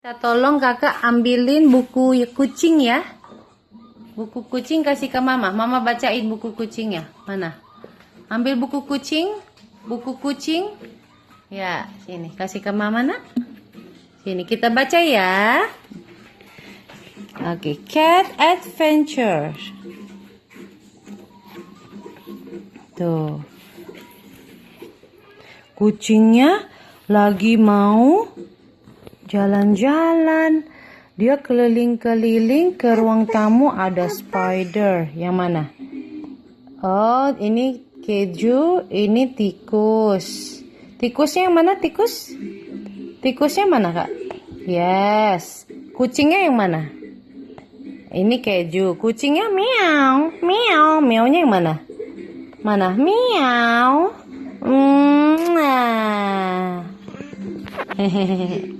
Kita tolong kakak ambilin buku kucing ya. Buku kucing kasih ke mama. Mama bacain buku kucingnya. Mana? Ambil buku kucing. Buku kucing. Ya, sini. Kasih ke mama nak. Sini kita baca ya. Oke, Cat Adventure. Tuh. Kucingnya lagi mau jalan-jalan. Dia keliling-keliling ke ruang tamu, ada spider. Yang mana? Oh, ini keju, ini tikus. Tikusnya yang mana, tikus? Tikusnya mana, Kak? Yes. Kucingnya yang mana? Ini keju. Kucingnya miau, miau. Miaunya yang mana? Mana? Miau. Nah. Hehehe.